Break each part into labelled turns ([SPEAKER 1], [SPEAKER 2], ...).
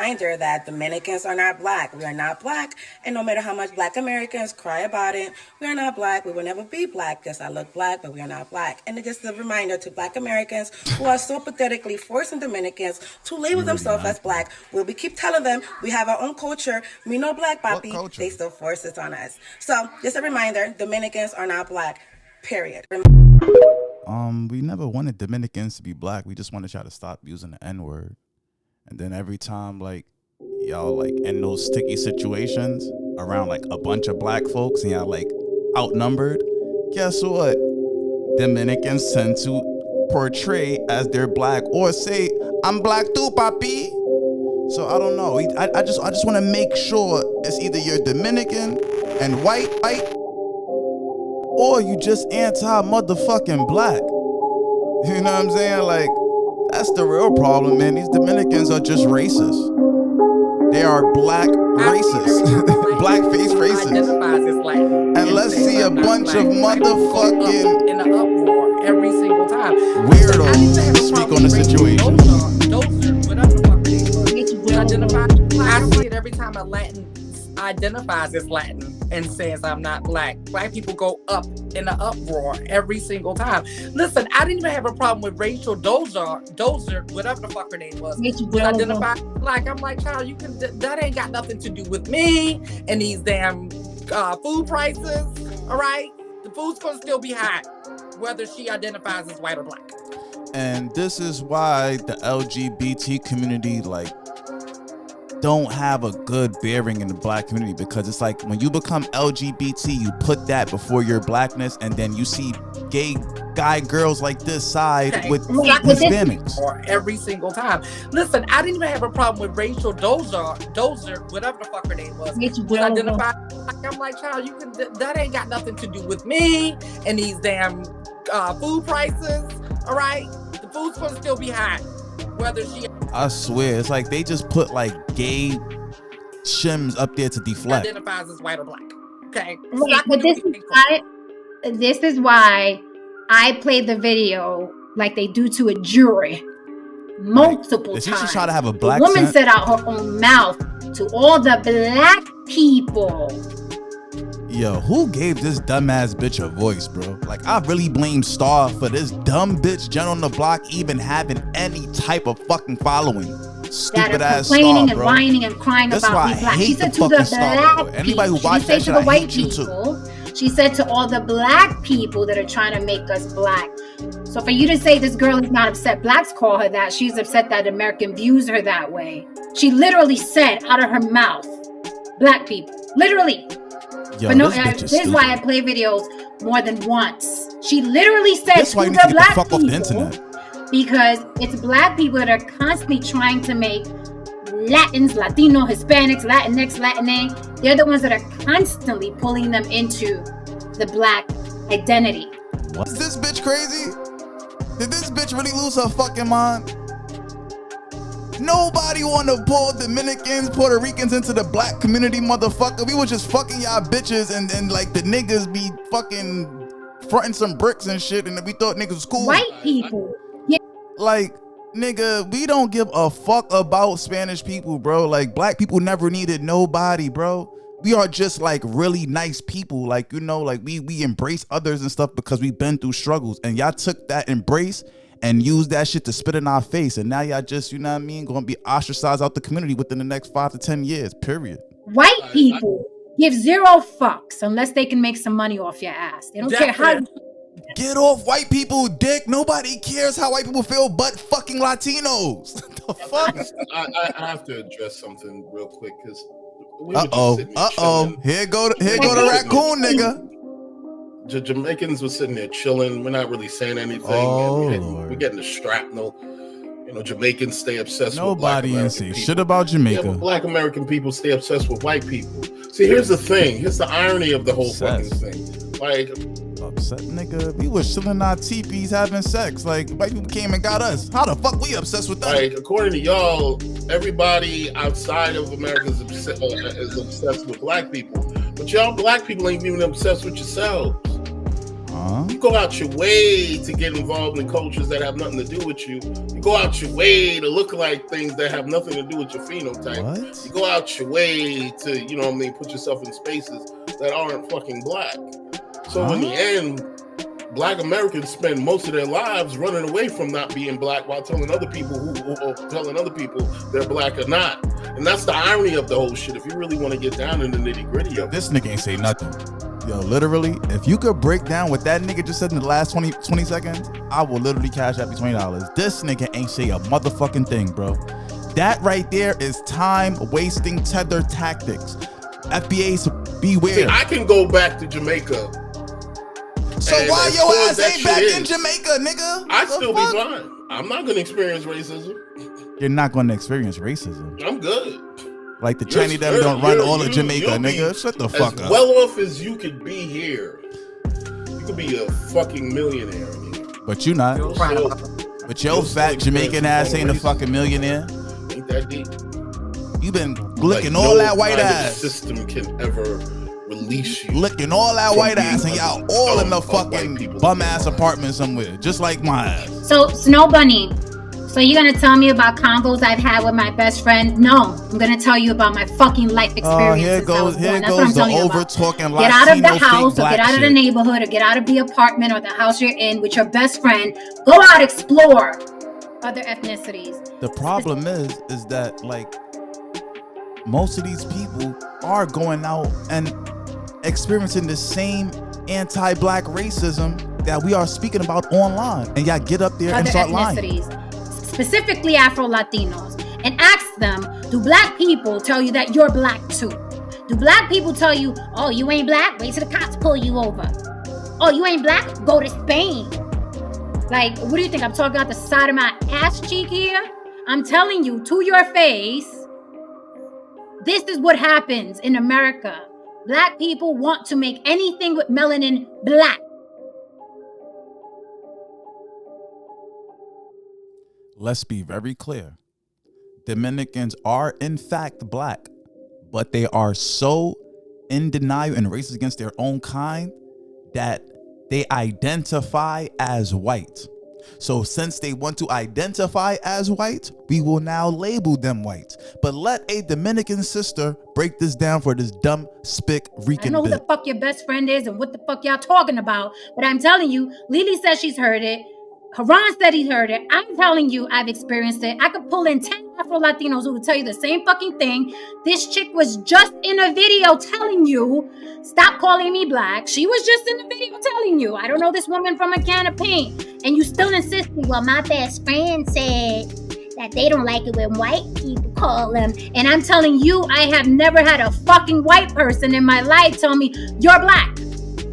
[SPEAKER 1] reminder that Dominicans are not black. We are not black. And no matter how much black Americans cry about it, we are not black. We will never be black. Yes, I look black, but we are not black. And it's just a reminder to black Americans who are so pathetically forcing Dominicans to label themselves as black. We keep telling them we have our own culture. We know black, papi. They still force it on us. So just a reminder, Dominicans are not black. Period.
[SPEAKER 2] We never wanted Dominicans to be black. We just wanted y'all to stop using the N-word. And then every time, like, y'all, like, in those sticky situations around, like, a bunch of black folks and y'all, like, outnumbered, guess what? Dominicans tend to portray as they're black or say, I'm black too, papi. So I don't know. I just want to make sure it's either you're Dominican and white, or you just anti-motherfucking black. You know what I'm saying? Like, that's the real problem, man. These Dominicans are just racist. They are black racist. Blackface racist. And let's see a bunch of motherfucking
[SPEAKER 3] in the uproar every single time.
[SPEAKER 2] Weirdos speak on the situation.
[SPEAKER 3] Whatever the fuck they I see it every time a Latin identifies as Latin and says I'm not black. Black people go up in the uproar every single time. Listen, I didn't even have a problem with Rachel Dozer, whatever the fuck her name was, identify black. I'm like, child, you can. That ain't got nothing to do with me and these damn food prices. All right, the food's gonna still be high, whether she identifies as white or black.
[SPEAKER 2] And this is why the LGBT community, like, don't have a good bearing in the black community, because it's like when you become LGBT, you put that before your blackness, and then you see gay guy girls like this side with Hispanics.
[SPEAKER 3] Or every single time. Listen, I didn't even have a problem with Rachel Dozer, whatever the fuck her name was, identify. I'm like, child, you can. That ain't got nothing to do with me and these damn food prices. All right, the food's gonna still be high, whether she.
[SPEAKER 2] I swear, it's like they just put like gay shims up there to deflect.
[SPEAKER 3] Identifies as white or black. Okay.
[SPEAKER 4] Right, but this is why I played the video like they do to a jury multiple times.
[SPEAKER 2] Did she try to have a black
[SPEAKER 4] The woman
[SPEAKER 2] scent?
[SPEAKER 4] said out her own mouth to all the black people.
[SPEAKER 2] Yo, who gave this dumbass bitch a voice, bro? Like, I really blame Star for this dumb bitch Jen on the block even having any type of fucking following. Stupid ass Star,
[SPEAKER 4] complaining and
[SPEAKER 2] bro.
[SPEAKER 4] whining and crying
[SPEAKER 2] That's
[SPEAKER 4] about
[SPEAKER 2] why
[SPEAKER 4] being
[SPEAKER 2] I
[SPEAKER 4] black.
[SPEAKER 2] hate
[SPEAKER 4] She said
[SPEAKER 2] the
[SPEAKER 4] to the
[SPEAKER 2] fucking Star,
[SPEAKER 4] black
[SPEAKER 2] bro. Anybody who
[SPEAKER 4] people.
[SPEAKER 2] watch
[SPEAKER 4] She didn't
[SPEAKER 2] that
[SPEAKER 4] say
[SPEAKER 2] shit,
[SPEAKER 4] to
[SPEAKER 2] I
[SPEAKER 4] the white
[SPEAKER 2] hate you too.
[SPEAKER 4] people. She said to all the black people that are trying to make us black. So for you to say this girl is not upset, blacks call her that. She's upset that American views her that way. She literally said out of her mouth, black people. Literally.
[SPEAKER 2] Yo,
[SPEAKER 4] but no,
[SPEAKER 2] this
[SPEAKER 4] is why I play videos more than once. She literally said to the black people, the internet. Because it's black people that are constantly trying to make Latins, Latino, Hispanics, Latinx, Latinx. They're the ones that are constantly pulling them into the black identity.
[SPEAKER 2] What? Is this bitch crazy? Did this bitch really lose her fucking mind? Nobody want to pull Dominicans, Puerto Ricans into the black community, motherfucker. We was just fucking y'all bitches and like the niggas be fucking fronting some bricks and shit, and we thought niggas was cool.
[SPEAKER 4] White people. Yeah.
[SPEAKER 2] Like, nigga, we don't give a fuck about Spanish people, bro. Like, black people never needed nobody, bro. We are just like really nice people. Like, you know, like we embrace others and stuff because we've been through struggles, and y'all took that embrace and use that shit to spit in our face, and now y'all just, you know what I mean, gonna be ostracized out the community within the next 5 to 10 years, period.
[SPEAKER 4] White people give zero fucks unless they can make some money off your ass. They don't care how.
[SPEAKER 2] Get off white people, dick. Nobody cares how white people feel but fucking Latinos. The fuck?
[SPEAKER 5] I have to address something real quick, because
[SPEAKER 2] Here go the raccoon nigga.
[SPEAKER 5] Jamaicans were sitting there chilling. We're not really saying anything. We're getting the shrapnel. You know, Jamaicans stay obsessed with black American
[SPEAKER 2] ain't say
[SPEAKER 5] people.
[SPEAKER 2] shit about Jamaica.
[SPEAKER 5] Yeah, but black American people stay obsessed with white people. See, here's the thing. Here's the irony of the whole fucking thing. Like,
[SPEAKER 2] upset, nigga. We was chilling our teepees having sex. Like, white people came and got us. How the fuck we obsessed with that?
[SPEAKER 5] Like, according to y'all, everybody outside of America is obsessed with black people. But y'all black people ain't even obsessed with yourselves. You go out your way to get involved in cultures that have nothing to do with you. You go out your way to look like things that have nothing to do with your phenotype.
[SPEAKER 2] What?
[SPEAKER 5] You go out your way to, you know what I mean, put yourself in spaces that aren't fucking black. So in the end, Black Americans spend most of their lives running away from not being black while telling other people they're black or not. And that's the irony of the whole shit. If you really want to get down in the nitty gritty of
[SPEAKER 2] this nigga ain't say nothing. Yo, literally, if you could break down what that nigga just said in the last 20 seconds, I will literally cash out $20. This nigga ain't say a motherfucking thing, bro. That right there is time-wasting tether tactics. FBA's beware.
[SPEAKER 5] See, I can go back to Jamaica.
[SPEAKER 2] So why your ass ain't back in Jamaica, nigga?
[SPEAKER 5] I'd still be fine. I'm not going to experience racism.
[SPEAKER 2] You're not going to experience racism.
[SPEAKER 5] I'm good.
[SPEAKER 2] Like the Chinese that don't run all of Jamaica, nigga. Shut the fuck up.
[SPEAKER 5] As well off as you could be here, you could be a fucking millionaire in here.
[SPEAKER 2] But you not. But your fat Jamaican ass ain't a fucking millionaire.
[SPEAKER 5] Ain't that deep?
[SPEAKER 2] You been licking all that white ass.
[SPEAKER 5] System can ever release you.
[SPEAKER 2] Licking all that white ass, and y'all all in the fucking bum ass apartment somewhere, just like my ass.
[SPEAKER 4] So Snow Bunny, so you're gonna tell me about combos I've had with my best friend? No, I'm gonna tell you about my fucking life experiences.
[SPEAKER 2] Here goes the over talking.
[SPEAKER 4] Get out of the house, or get out of the neighborhood, or get out of the apartment or the house you're in with your best friend. Go out, explore other ethnicities.
[SPEAKER 2] The problem is that like most of these people are going out and experiencing the same anti-black racism that we are speaking about online, and y'all get up there and start lying.
[SPEAKER 4] Specifically Afro-Latinos, and ask them, do black people tell you that you're black too? Do black people tell you, oh, you ain't black? Wait till the cops pull you over. Oh, you ain't black? Go to Spain. Like, what do you think? I'm talking out the side of my ass cheek here? I'm telling you to your face, this is what happens in America. Black people want to make anything with melanin black.
[SPEAKER 2] Let's be very clear. Dominicans are in fact black, but they are so in denial and racist against their own kind that they identify as white. So since they want to identify as white, we will now label them white. But let a Dominican sister break this down for this dumb spick Rican.
[SPEAKER 4] I know who the fuck your best friend is and what the fuck y'all talking about, but I'm telling you, Lily says she's heard it. Haran said he heard it. I'm telling you, I've experienced it. I could pull in 10 Afro-Latinos who would tell you the same fucking thing. This chick was just in a video telling you, stop calling me black. She was just in a video telling you, I don't know this woman from a can of paint. And you still insisting, well, my best friend said that they don't like it when white people call them. And I'm telling you, I have never had a fucking white person in my life tell me, you're black.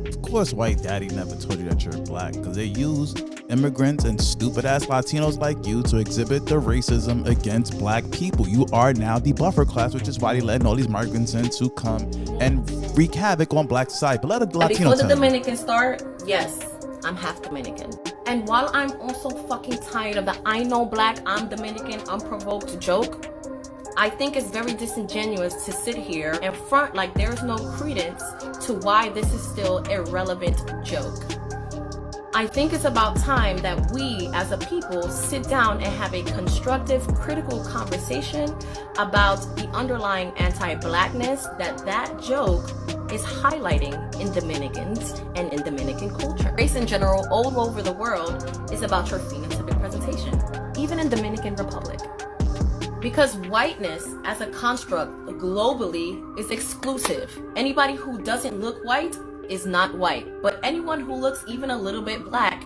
[SPEAKER 2] Of course, white daddy never told you that you're black, because they use immigrants and stupid ass Latinos like you to exhibit the racism against black people. You are now the buffer class, which is why they're letting all these migrants in to come and wreak havoc on black society. But let a Latino
[SPEAKER 6] before the Dominicans start, yes, I'm half Dominican. And while I'm also fucking tired of the I know black, I'm Dominican, unprovoked joke, I think it's very disingenuous to sit here and front like there's no credence to why this is still a relevant joke. I think it's about time that we as a people sit down and have a constructive, critical conversation about the underlying anti-blackness that joke is highlighting in Dominicans and in Dominican culture. Race in general, all over the world, is about your phenotypic presentation, even in Dominican Republic. Because whiteness as a construct globally is exclusive. Anybody who doesn't look white is not white, but anyone who looks even a little bit black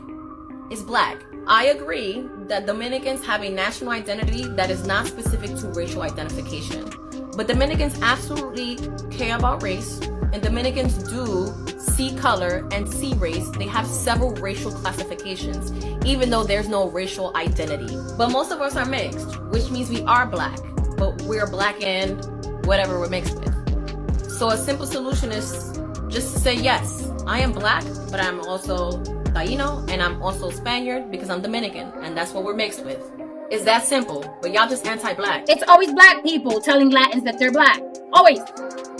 [SPEAKER 6] is black. I agree that Dominicans have a national identity that is not specific to racial identification, but Dominicans absolutely care about race, and Dominicans do see color and see race. They have several racial classifications, even though there's no racial identity. But most of us are mixed, which means we are black, but we're black and whatever we're mixed with. So a simple solution is just to say, yes, I am black, but I'm also Taino, and I'm also Spaniard because I'm Dominican, and that's what we're mixed with. It's that simple, but y'all just anti-black.
[SPEAKER 4] It's always black people telling Latins that they're black. Always.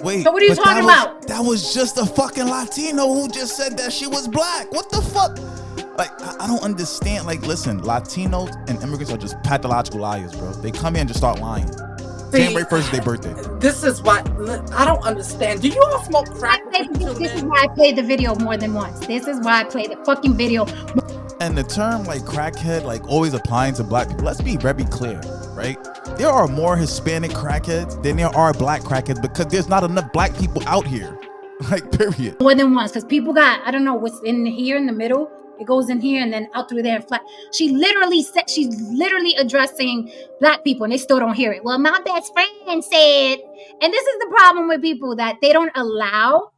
[SPEAKER 2] Wait,
[SPEAKER 4] so what are you talking about?
[SPEAKER 2] That was just a fucking Latino who just said that she was black. What the fuck? Like, I don't understand. Like, listen, Latinos and immigrants are just pathological liars, bro. They come here and just start lying. January 1st is their birthday.
[SPEAKER 3] This is why I don't understand. Do you all smoke crack?
[SPEAKER 4] This is why I played the video more than once. This is why I played the fucking video.
[SPEAKER 2] And the term like crackhead, like always applying to black people. Let's be very clear, right? There are more Hispanic crackheads than there are black crackheads because there's not enough black people out here. Like, period.
[SPEAKER 4] More than once, because people got, I don't know what's in here in the middle. It goes in here and then out through there and flat. She's literally addressing black people and they still don't hear it. Well, my best friend said, and this is the problem with people, that they don't allow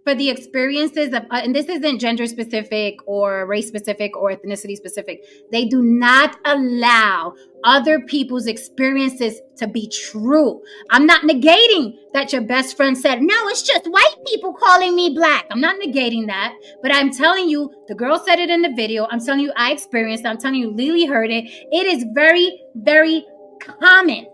[SPEAKER 4] for the experiences of, and this isn't gender specific or race specific or ethnicity specific. They do not allow other people's experiences to be true. I'm not negating that your best friend said, no, it's just white people calling me black. I'm not negating that, but I'm telling you, the girl said it in the video. I'm telling you, I experienced it. I'm telling you, Lily heard it. It is very, very common.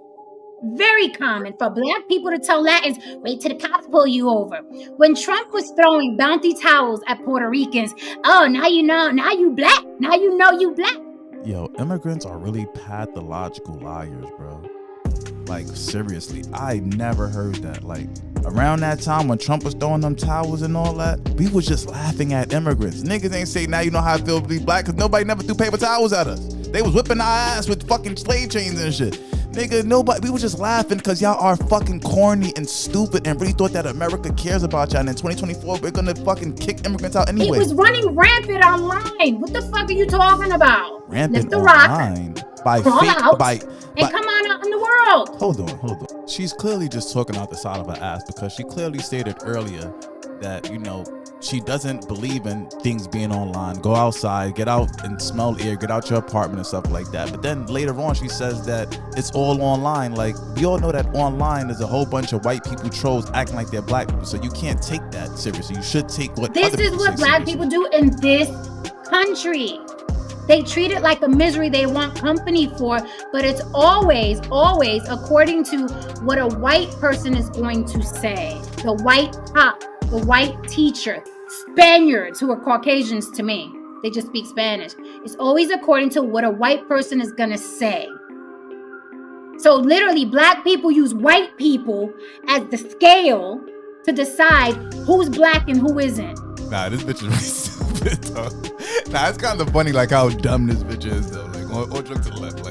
[SPEAKER 4] Very common for black people to tell Latins, wait till the cops pull you over. When Trump was throwing bounty towels at Puerto Ricans, oh, now you know, now you black. Now you know you black.
[SPEAKER 2] Yo, immigrants are really pathological liars, bro. Like, seriously, I never heard that. Like, around that time when Trump was throwing them towels and all that, we was just laughing at immigrants. Niggas ain't say, now you know how I feel to be black, because nobody never threw paper towels at us. They was whipping our ass with fucking slave chains and shit. Nigga, nobody, we were just laughing because y'all are fucking corny and stupid and really thought that America cares about y'all. And in 2024, we're gonna fucking kick immigrants out anyway.
[SPEAKER 4] He was running rampant online. What the fuck are you talking about?
[SPEAKER 2] Rampant
[SPEAKER 4] Lift the
[SPEAKER 2] online?
[SPEAKER 4] rock,
[SPEAKER 2] By
[SPEAKER 4] crawl
[SPEAKER 2] fake,
[SPEAKER 4] out,
[SPEAKER 2] by,
[SPEAKER 4] and come on out in the world.
[SPEAKER 2] Hold on. She's clearly just talking out the side of her ass because she clearly stated earlier that, you know, she doesn't believe in things being online. Go outside, get out and smell air, get out your apartment and stuff like that. But then later on, she says that it's all online. Like, we all know that online is a whole bunch of white people trolls acting like they're black people. So you can't take that seriously. You should take what
[SPEAKER 4] this
[SPEAKER 2] other
[SPEAKER 4] is
[SPEAKER 2] people
[SPEAKER 4] what
[SPEAKER 2] say
[SPEAKER 4] black
[SPEAKER 2] seriously.
[SPEAKER 4] people do in this country. They treat it like a misery they want company for, but it's always according to what a white person is going to say. The white cop, the white teacher, Spaniards who are Caucasians to me, they just speak Spanish. It's always according to what a white person is gonna say. So literally, black people use white people as the scale to decide who's black and who isn't.
[SPEAKER 2] Nah, this bitch is really stupid, though. Nah, it's kind of funny, like, how dumb this bitch is, though. Like, all jokes to the left.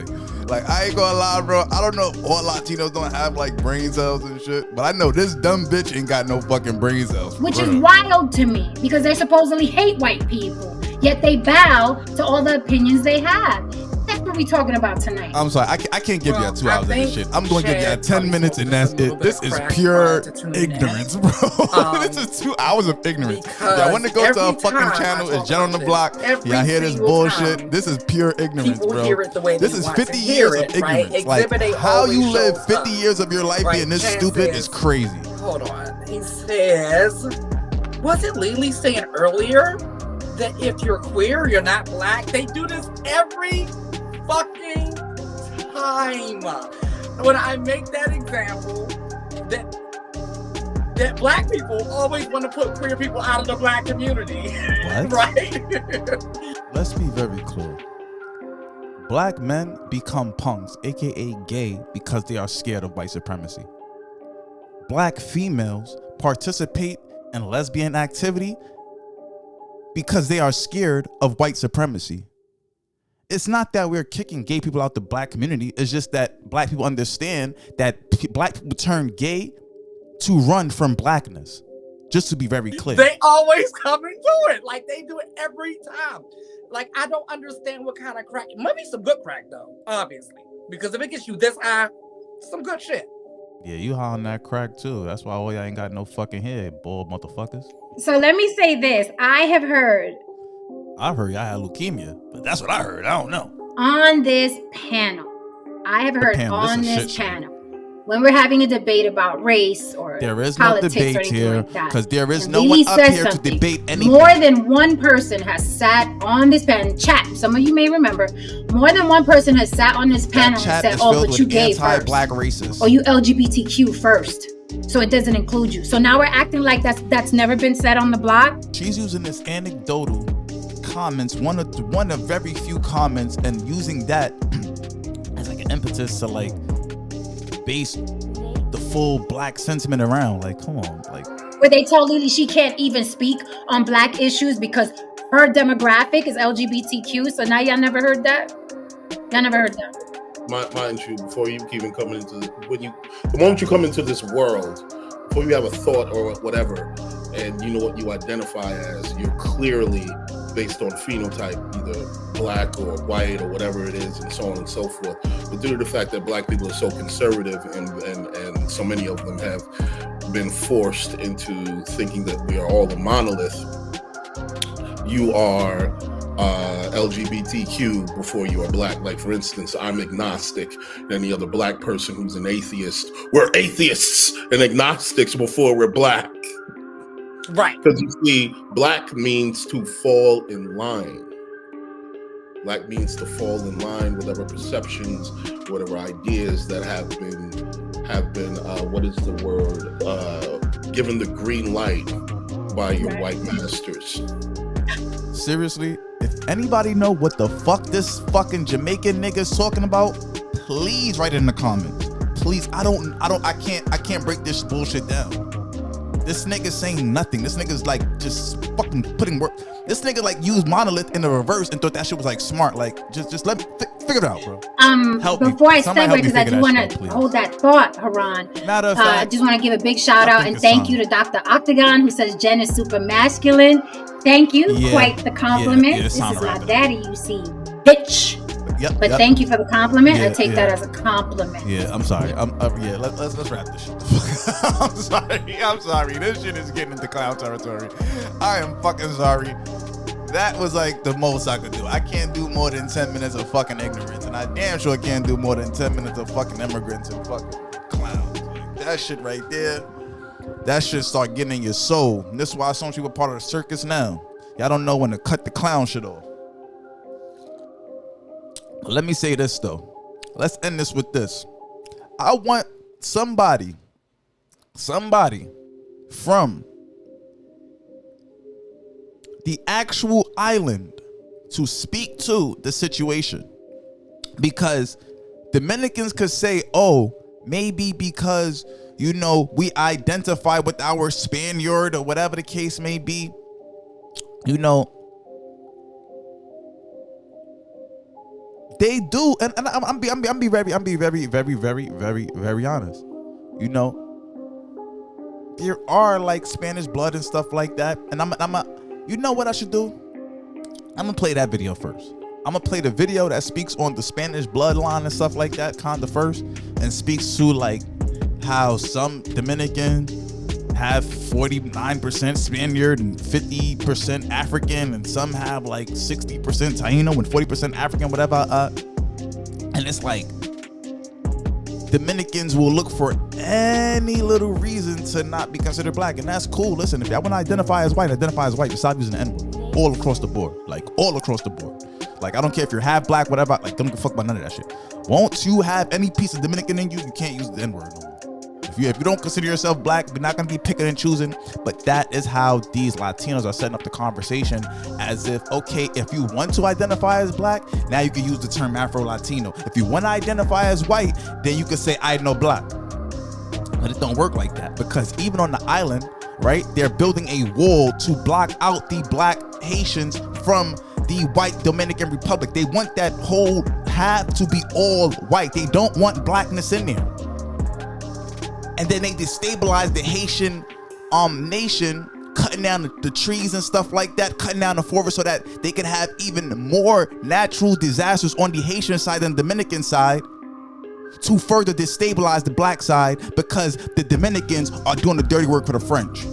[SPEAKER 2] Like, I ain't gonna lie, bro. I don't know if all Latinos don't have, like, brain cells and shit, but I know this dumb bitch ain't got no fucking brain cells.
[SPEAKER 4] Which is wild to me, because they supposedly hate white people, yet they bow to all the opinions they have. That's what we talking about tonight.
[SPEAKER 2] I'm sorry, I can't give you 2 hours of this shit. I'm going to give you 10 minutes and that's it. This is pure ignorance, bro. This is 2 hours of ignorance. Y'all want to go to a fucking channel, it's Jen on the Block. Y'all hear this bullshit. This is pure ignorance, bro. This is 50 years of ignorance. Like, how you live 50 years of your life being this stupid is crazy.
[SPEAKER 3] Hold on. He says, was it Lily saying earlier that if you're queer, you're not black? They do this every fucking time. When I make that example, that black people always want to put queer people out of the black community.
[SPEAKER 2] What?
[SPEAKER 3] Right?
[SPEAKER 2] Let's be very clear. Black men become punks, aka gay, because they are scared of white supremacy. Black females participate in lesbian activity because they are scared of white supremacy. It's not that we're kicking gay people out the black community. It's just that black people understand that black people turn gay to run from blackness. Just to be very clear.
[SPEAKER 3] They always come and do it. Like, they do it every time. Like, I don't understand what kind of crack. It might be some good crack, though, obviously. Because if it gets you this high, some good shit.
[SPEAKER 2] Yeah, you high on that crack, too. That's why all y'all ain't got no fucking head, boy, motherfuckers.
[SPEAKER 4] So let me say this. I've heard
[SPEAKER 2] y'all had leukemia, but that's what I heard. I don't know.
[SPEAKER 4] On this panel. I have heard
[SPEAKER 2] panel,
[SPEAKER 4] on
[SPEAKER 2] this a
[SPEAKER 4] this
[SPEAKER 2] shit show.
[SPEAKER 4] panel. when we're having a debate about race or
[SPEAKER 2] there is
[SPEAKER 4] politics
[SPEAKER 2] no debate
[SPEAKER 4] or anything
[SPEAKER 2] here,
[SPEAKER 4] like that,
[SPEAKER 2] because there is
[SPEAKER 4] and
[SPEAKER 2] no
[SPEAKER 4] Lily
[SPEAKER 2] one up
[SPEAKER 4] says
[SPEAKER 2] here to
[SPEAKER 4] something,
[SPEAKER 2] debate anything.
[SPEAKER 4] more than one person has sat on this panel. Chat, some of you may remember, more than one person has sat on this panel and said, "Oh, but you gay first,
[SPEAKER 2] black racists,
[SPEAKER 4] or you LGBTQ first." So it doesn't include you. So now we're acting like that's never been said on the block.
[SPEAKER 2] She's using this anecdotal comments, one of very few comments, and using that as like an impetus to like base the full black sentiment around. Like, come on, like,
[SPEAKER 4] where they told Lily she can't even speak on black issues because her demographic is LGBTQ. So now y'all never heard that? Y'all never heard that?
[SPEAKER 5] Mind you, before you even come into the moment you come into this world, before you have a thought or whatever, and you know what you identify as, you're clearly based on phenotype, either black or white or whatever it is, and so on and so forth. But due to the fact that black people are so conservative and so many of them have been forced into thinking that we are all a monolith, you are LGBTQ before you are black. Like, for instance, I'm agnostic. Any other black person who's an atheist, we're atheists and agnostics before we're black.
[SPEAKER 3] Right.
[SPEAKER 5] Because you see, black means to fall in line. Black means to fall in line with whatever perceptions, whatever ideas that have been what is the word? Given the green light by your white masters.
[SPEAKER 2] seriously, if anybody know what the fuck this fucking Jamaican nigga's talking about, please write it in the comments. Please, I can't break this bullshit down. This nigga's saying nothing. This nigga's like just fucking putting work. This nigga like used monolith in the reverse and thought that shit was like smart. Like just let me figure it out, bro.
[SPEAKER 4] Help before I segue, because I do want to hold that thought, Haran.
[SPEAKER 2] Matter of fact,
[SPEAKER 4] I just want to give a big shout out and thank you to Dr. Octagon, who says Jen is super masculine. Thank you, quite the compliment. This is my daddy, you see, bitch. But thank you for the compliment. I take that as a compliment.
[SPEAKER 2] Yeah, I'm sorry. Let's wrap this shit. I'm sorry. This shit is getting into clown territory. I am fucking sorry. That was like the most I could do. I can't do more than 10 minutes of fucking ignorance, and I damn sure can't do more than 10 minutes of fucking immigrants and fucking clowns. Like, that shit right there, that shit start getting in your soul. And this is why some people are part of the circus now. Y'all don't know when to cut the clown shit off. Let me say this though. Let's end this with this. I want somebody from the actual island to speak to the situation, because Dominicans could say, oh, maybe because, you know, we identify with our Spaniard or whatever the case may be, you know. They do, and I'm be very honest. You know, there are like Spanish blood and stuff like that, and I'm you know what I should do? I'm gonna play that video first. I'm gonna play the video that speaks on the Spanish bloodline and stuff like that, kinda first, and speaks to like how some Dominicans have 49% Spaniard and 50% African, and some have like 60% Taino and 40% African, whatever. And it's like Dominicans will look for any little reason to not be considered black, and that's cool. Listen, if y'all want to identify as white, Just stop using the N-word all across the board, like all across the board. Like, I don't care if you're half black, whatever. Like, don't give a fuck about none of that shit. Once you have any piece of Dominican in you, you can't use the N-word no more. If you don't consider yourself black, we're not going to be picking and choosing. But that is how these Latinos are setting up the conversation, as if, okay, if you want to identify as black, now you can use the term Afro-Latino. If you want to identify as white, then you can say I know black. But it don't work like that, because even on the island, right, they're building a wall to block out the black Haitians from the white Dominican Republic. They want that whole half to be all white. They don't want blackness in there. And then they destabilize the Haitian nation, cutting down the trees and stuff like that, cutting down the forest so that they can have even more natural disasters on the Haitian side than the Dominican side, to further destabilize the black side, because the Dominicans are doing the dirty work for the French.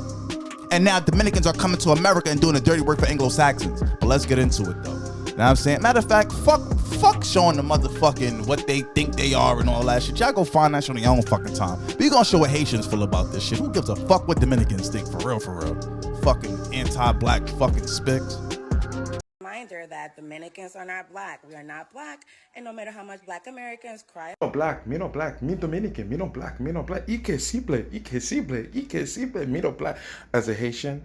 [SPEAKER 2] And now Dominicans are coming to America and doing the dirty work for Anglo-Saxons. But let's get into it though. You know what I'm saying? Matter of fact, fuck fuck showing the motherfucking what they think they are and all that shit. Y'all go find that shit on your own fucking time. We gonna show what Haitians feel about this shit. Who gives a fuck what Dominicans think? For real, for real. Fucking anti-black fucking spics.
[SPEAKER 1] Reminder that Dominicans are not black. We are not black, and no matter how much Black Americans cry.
[SPEAKER 7] No black, me no black, me Dominican, me no black, me no black. Impossible, me no black. As a Haitian,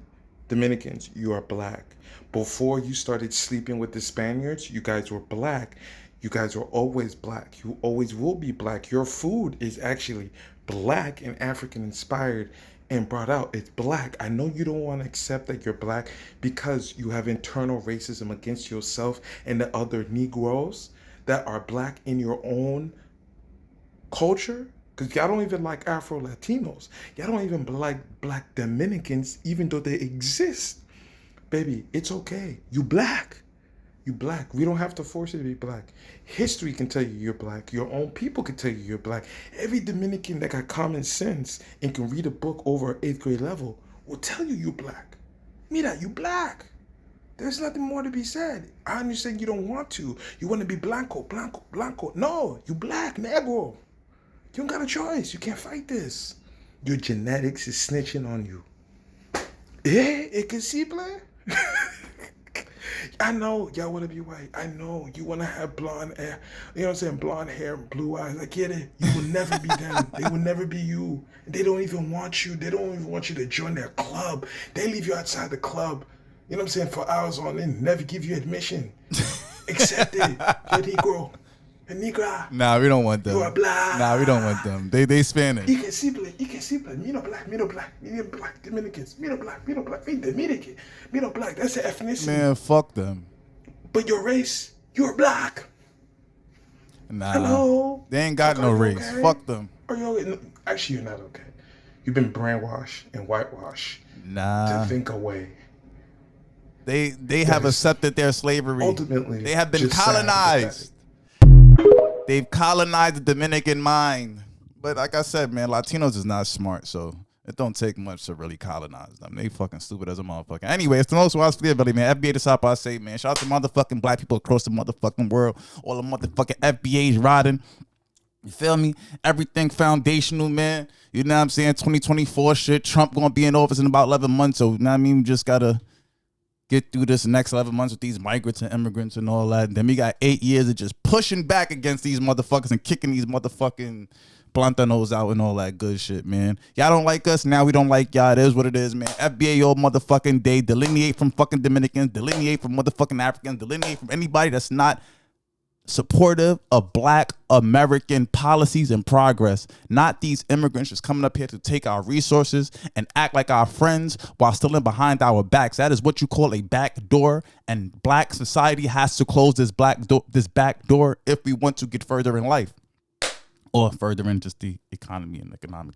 [SPEAKER 7] Dominicans, you are black. Before you started sleeping with the Spaniards, you guys were black. You guys were always black. You always will be black. Your food is actually black and African inspired and brought out. It's black. I know you don't want to accept that you're black because you have internal racism against yourself and the other Negroes that are black in your own culture. Because y'all don't even like Afro-Latinos. Y'all don't even like black Dominicans, even though they exist. Baby, it's okay. You black. You black. We don't have to force you to be black. History can tell you you're black. Your own people can tell you you're black. Every Dominican that got common sense and can read a book over 8th grade level will tell you you're black. Mira, you black. There's nothing more to be said. I understand you don't want to. You want to be blanco. No, you black, negro. You don't got a choice. You can't fight this. Your genetics is snitching on you. Es que simple. I know y'all want to be white. I know you want to have blonde hair. You know what I'm saying? Blonde hair and blue eyes. I get it. You will never be them. They will never be you. They don't even want you. They don't even want you to join their club. They leave you outside the club. You know what I'm saying? For hours on end. Never give you admission. Accept it. You're Negro. A Negra.
[SPEAKER 2] Nah, we don't want them.
[SPEAKER 7] You are black.
[SPEAKER 2] Nah, we don't want them. They Spanish.
[SPEAKER 7] You can see black. Me no black. Dominicans. Me no black. Me Dominican. Me no black. That's an ethnicity.
[SPEAKER 2] Man, fuck them.
[SPEAKER 7] But your race, you're black.
[SPEAKER 2] Nah.
[SPEAKER 7] Hello.
[SPEAKER 2] They ain't got no race.
[SPEAKER 7] Okay?
[SPEAKER 2] Fuck them.
[SPEAKER 7] Are you okay? No, actually, you're not okay. You've been brainwashed and whitewashed
[SPEAKER 2] Nah.
[SPEAKER 7] to think away.
[SPEAKER 2] They have accepted their slavery.
[SPEAKER 7] Ultimately,
[SPEAKER 2] they have been
[SPEAKER 7] just
[SPEAKER 2] colonized. They've colonized the Dominican mind. But like I said, man, Latinos is not smart, so it don't take much to really colonize them. They fucking stupid as a motherfucker. Anyway, it's the most wild split, buddy, man. FBA the top I say, man. Shout out to motherfucking black people across the motherfucking world. All the motherfucking FBAs riding. You feel me? Everything foundational, man. You know what I'm saying? 2024 shit. Trump gonna be in office in about 11 months, so you know what I mean? We just gotta get through this next 11 months with these migrants and immigrants and all that. And then we got 8 years of just pushing back against these motherfuckers and kicking these motherfucking plantanos out and all that good shit, man. Y'all don't like us, now we don't like y'all. It is what it is, man. FBA all motherfucking day. Delineate from fucking Dominicans. Delineate from motherfucking Africans. Delineate from anybody that's not supportive of black American policies and progress. Not these immigrants just coming up here to take our resources and act like our friends while still in behind our backs. That is what you call a back door, and black society has to close this back door if we want to get further in life or further in just the economy and economic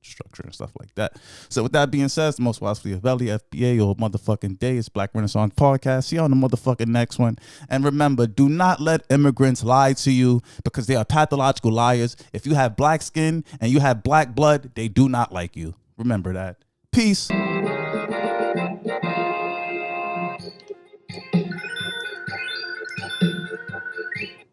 [SPEAKER 2] structure and stuff like that. So with that being said, it's the most wild split of belly, FBA all motherfucking day. It's Black Renaissance Podcast. See you on the motherfucking next one. And remember, do not let immigrants lie to you because they are pathological liars. If you have black skin and you have black blood, they do not like you. Remember that. Peace.